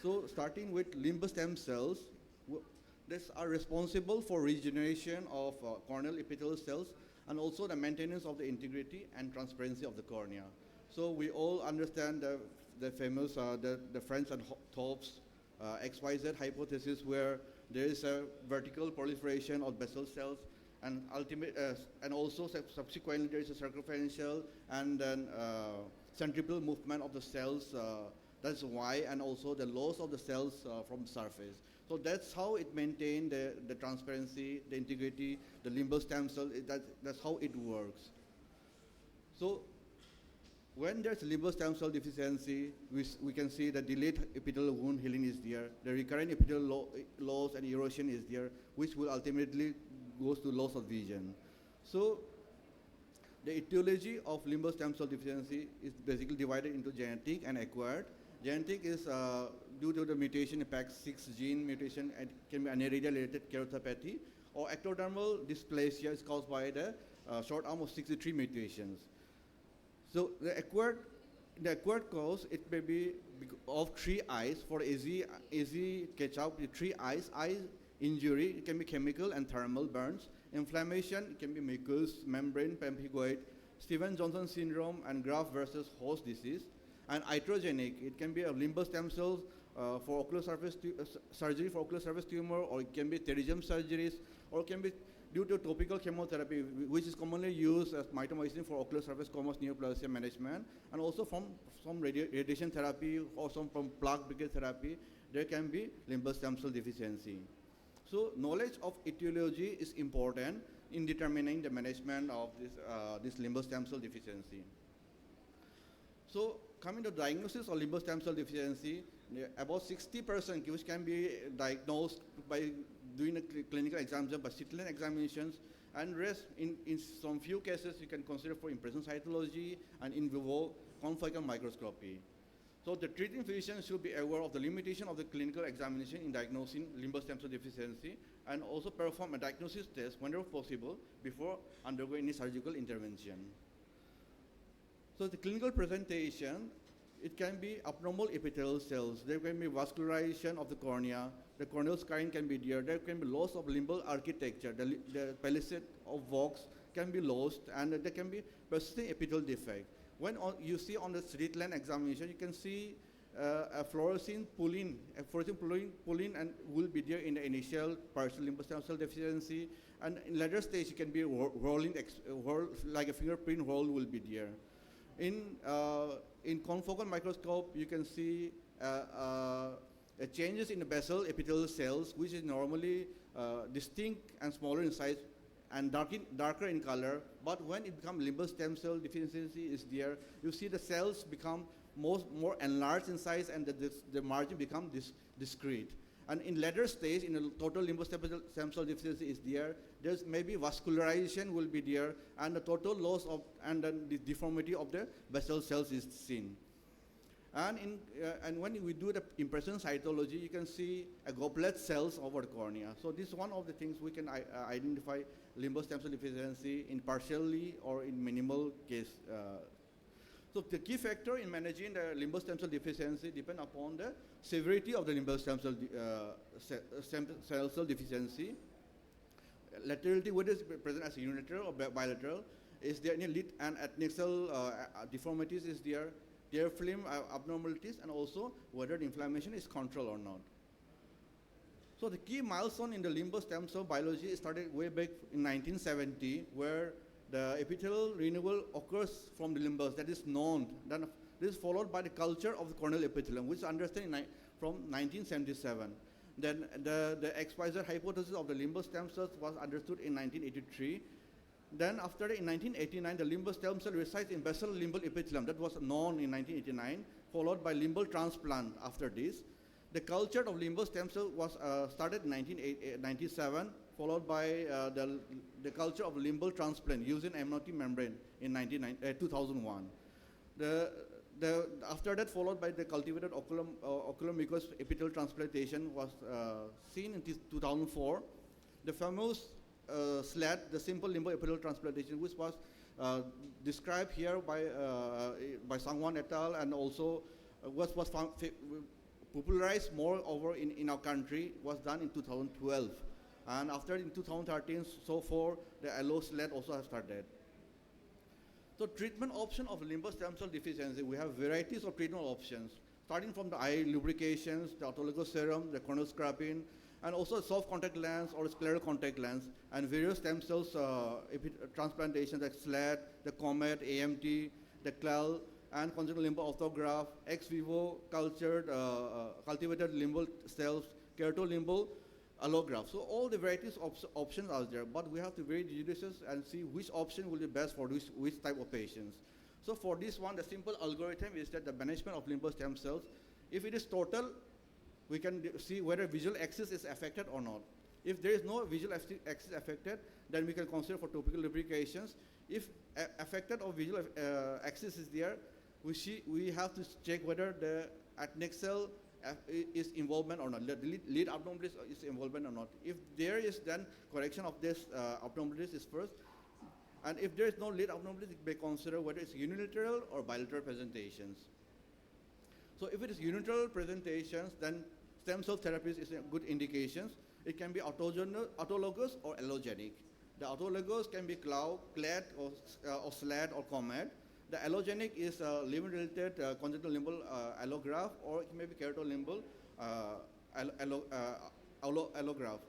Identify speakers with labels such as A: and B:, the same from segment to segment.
A: So starting with limbus stem cells, these are responsible for regeneration of corneal epithelial cells and also the maintenance of the integrity and transparency of the cornea. So we all understand the famous, the French and Taubes XYZ hypothesis, where there is a vertical proliferation of basal cells and and also subsequently there is a circumferential and then centripetal movement of the cells. That's why, and also the loss of the cells from the surface. So that's how it maintains the transparency, the integrity, the limbal stem cell. That's how it works. So when there's limbal stem cell deficiency, we can see the delayed epithelial wound healing is there, the recurrent epithelial loss and erosion is there, which will ultimately goes to loss of vision. So the etiology of limbal stem cell deficiency is basically divided into genetic and acquired. Genetic is due to the mutation in PAX6 gene mutation, and can be aniridia-related keratopathy, or ectodermal dysplasia is caused by the short arm of 63 mutations. So the acquired cause, it may be of three eyes. For easy catch-up, the three eyes, eye injury, it can be chemical and thermal burns. Inflammation, it can be mucous membrane pemphigoid, Stevens-Johnson syndrome, and graft versus host disease. And iatrogenic, it can be a limbal stem cells for ocular surface surgery for ocular surface tumor, or it can be pterygium surgeries, or it can be due to topical chemotherapy, which is commonly used as mitomycin for ocular surface squamous neoplasia management, and also from some radiation therapy or some from plaque brigade therapy, there can be limbal stem cell deficiency. So knowledge of etiology is important in determining the management of this limbal stem cell deficiency. So coming to diagnosis of limbal stem cell deficiency, about 60% which can be diagnosed by doing a clinical examination, by CT examinations, and rest in some few cases you can consider for impression cytology and in vivo confocal microscopy. So the treating physician should be aware of the limitation of the clinical examination in diagnosing limbal stem cell deficiency, and also perform a diagnosis test whenever possible before undergoing any surgical intervention. So the clinical presentation, it can be abnormal epithelial cells. There can be vascularization of the cornea. The corneal scarring can be there. There can be loss of limbal architecture. The palisade of Vox can be lost, and there can be persistent epithelial defect. When you see on the slit line examination, you can see a fluorescein pulling, and will be there in the initial partial limbal stem cell deficiency. And in later stage, it can be rolling, like a fingerprint roll will be there. In confocal microscope, you can see changes in the basal epithelial cells, which is normally distinct and smaller in size and darker in color. But when it becomes limbal stem cell deficiency is there, you see the cells become more enlarged in size, and the margin become discrete. And in later stage, in the total limbal stem cell deficiency is there, there's maybe vascularization will be there, and the total loss of, and then the deformity of the basal cells is seen. And when we do the impression cytology, you can see a goblet cells over the cornea. So this is one of the things we can identify limbal stem cell deficiency in partially or in minimal case. So the key factor in managing the limbal stem cell deficiency depend upon the severity of the limbal stem cell deficiency. Laterality, whether it's present as unilateral or bilateral, is there any lid and adnexal deformities is there, tear film abnormalities, and also whether the inflammation is controlled or not. So the key milestone in the limbal stem cell biology started way back in 1970, where the epithelial renewal occurs from the limbus, that is known. Then this is followed by the culture of the corneal epithelium, which is understood from 1977. Then the XYZ hypothesis of the limbal stem cells was understood in 1983. Then after that, in 1989, the limbal stem cell resides in basal limbal epithelium. That was known in 1989, followed by limbal transplant after this. The culture of limbal stem cell was started in 1997, followed by the culture of limbal transplant using amniotic membrane in 2001. After that, followed by the cultivated ocular mucous epithelial transplantation was seen in 2004. The famous SLAT, the simple limbal epithelial transplantation, which was described here by Sangwan et al., and also was popularized more over in our country was done in 2012. And after in 2013, so far, the allo SLAT also has started. So treatment option of limbus stem cell deficiency, we have varieties of treatment options, starting from the eye lubrications, the autologous serum, the corneal scraping, and also soft contact lens or scleral contact lens, and various stem cells transplantation like SLAT, the COMET, AMT, the CLAL, and congenital limbal autograft, ex vivo cultured, cultivated limbal cells, keratolimbal allograft. So all the varieties of options are there, but we have to be very judicious and see which option will be best for which type of patients. So for this one, the simple algorithm is that the management of limbal stem cells, if it is total, we can see whether visual axis is affected or not. If there is no visual axis affected, then we can consider for topical lubrications. If affected or visual axis is there, we have to check whether the adnexal is involvement or not, the lead abnormalities is involvement or not. If there is, then correction of this abnormalities is first. And if there is no lead abnormalities, we may consider whether it's unilateral or bilateral presentations. So if it is unilateral presentations, then stem cell therapies is a good indications. It can be autologous or allogenic. The autologous can be CLAD or SLAT or COMET. The allogenic is liver-related congenital limbal allograft, or it may be keratolimbal allograft.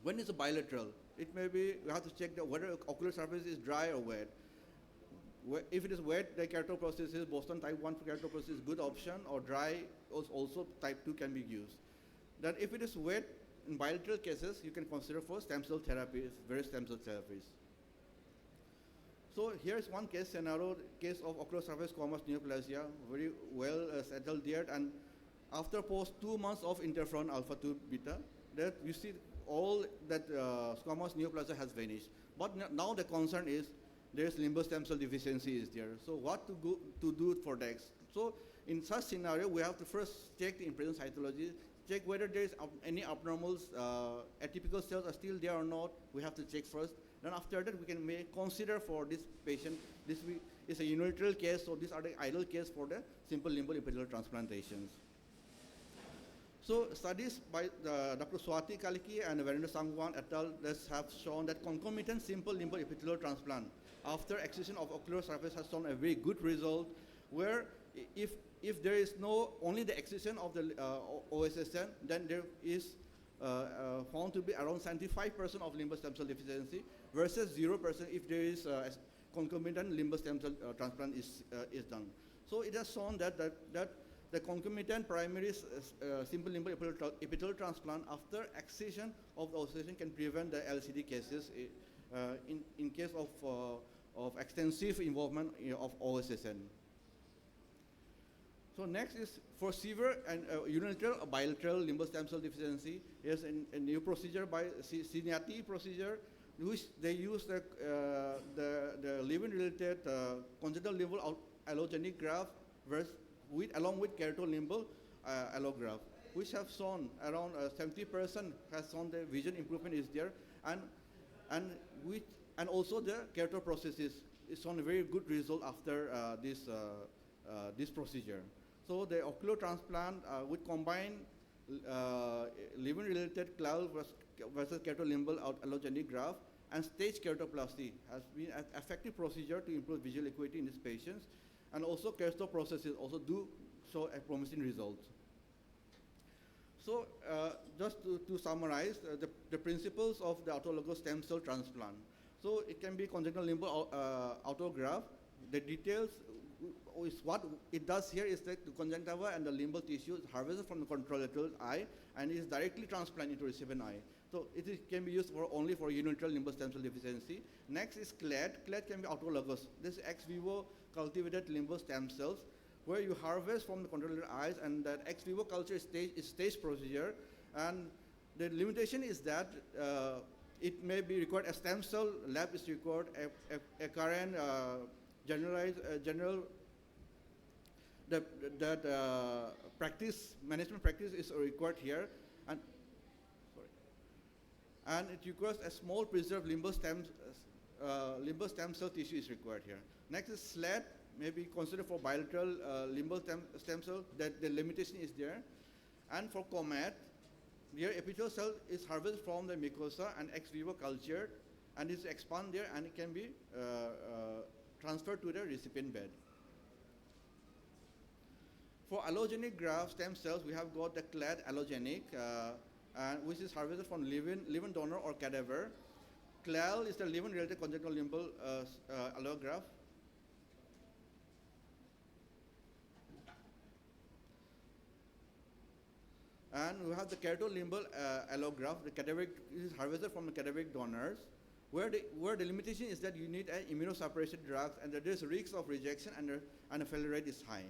A: When it's a bilateral, it may be, we have to check whether ocular surface is dry or wet. If it is wet, the keratoprosthesis, Boston type 1 keratoprosthesis is a good option, or dry, also type 2 can be used. Then if it is wet, in bilateral cases, you can consider for stem cell therapies, various stem cell therapies. So here's one case scenario, case of ocular surface squamous neoplasia, very well settled there, and after post 2 months of interferon alpha 2 beta, that you see all that squamous neoplasia has vanished. But now the concern is there's limbus stem cell deficiency is there. So what to do for next? So in such scenario, we have to first check the impedance cytology, check whether there is any abnormals, atypical cells are still there or not. We have to check first. Then after that, we can consider for this patient, this is a unilateral case, so these are the ideal case for the simple limbal epithelial transplantations. So studies by Dr. Swati Kalki and Virendra Sangwan et al. Have shown that concomitant simple limbal epithelial transplant after excision of ocular surface has shown a very good result, where if there is only the excision of the OSSN, then there is found to be around 75% of limbus stem cell deficiency versus 0% if there is concomitant limbus stem cell transplant is done. So it has shown that the concomitant primary simple limbal epithelial transplant after excision of the oscillation can prevent the LCD cases in case of extensive involvement of OSSN. So next is for severe and unilateral or bilateral limbal stem cell deficiency. Here's a new procedure by Siniati procedure, which they use the living-related congenital limbal allogenic graft along with keratolimbal allograft, which have shown around 70% has shown the vision improvement is there, and also the keratoprosthesis is shown a very good result after this procedure. So the ocular transplant with combined living-related CLAL versus keratolimbal allogenic graft and stage keratoplasty has been an effective procedure to improve visual acuity in these patients, and also keratoprosthesis also do show a promising result. So just to summarize the principles of the autologous stem cell transplant. So it can be congenital limbal autograft. The details is what it does here is that the conjunctiva and the limbal tissue is harvested from the contralateral eye and is directly transplanted into recipient eye. So it can be used only for unilateral limbal stem cell deficiency. Next is CLAD. CLAD can be autologous. This is ex vivo cultivated limbal stem cells, where you harvest from the contralateral eyes, and that ex vivo culture is stage procedure. And the limitation is that it may be required a stem cell lab is required, a current general management practice is required here, and it requires a small preserved limbal stem cell tissue is required here. Next is SLAT, may be considered for bilateral limbal stem cell, that the limitation is there. And for COMET, their epithelial cell is harvested from the mucosa and ex vivo cultured and is expanded there and it can be transferred to the recipient bed. For allogenic graft stem cells, we have got the clad allogenic, which is harvested from living donor or cadaver. CLAL is the living-related congenital limbal allograft. And we have the keratolimbal allograft. The cadaveric is harvested from the cadaveric donors, where the limitation is that you need an immunosuppressive drugs and that there's a risk of rejection and the failure rate is high.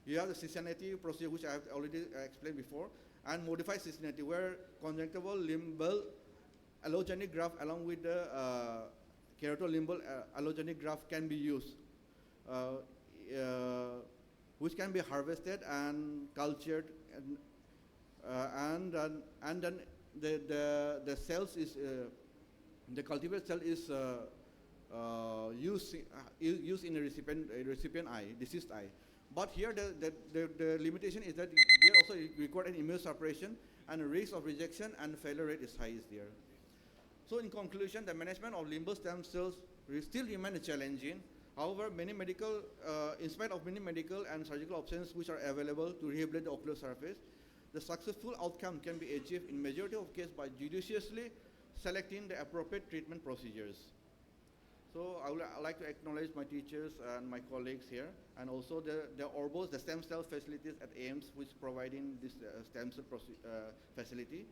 A: You have the Cincinnati procedure, which I have already explained before, and modified Cincinnati, where conjunctival limbal allogenic graft along with the keratolimbal allogenic graft can be used, which can be harvested and cultured, and then the cells is the cultivated cell is used in a recipient eye, deceased eye. But here the limitation is that here also require an immunosuppression and the risk of rejection and failure rate is high is there. So in conclusion, the management of limbal stem cells still remain challenging. However, in spite of many medical and surgical options which are available to rehabilitate the ocular surface, the successful outcome can be achieved in majority of cases by judiciously selecting the appropriate treatment procedures. So I would like to acknowledge my teachers and my colleagues here, and also the ORBOS, the stem cell facilities at AIMS, which providing this stem cell facility.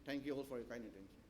A: Thank you all for your kind attention.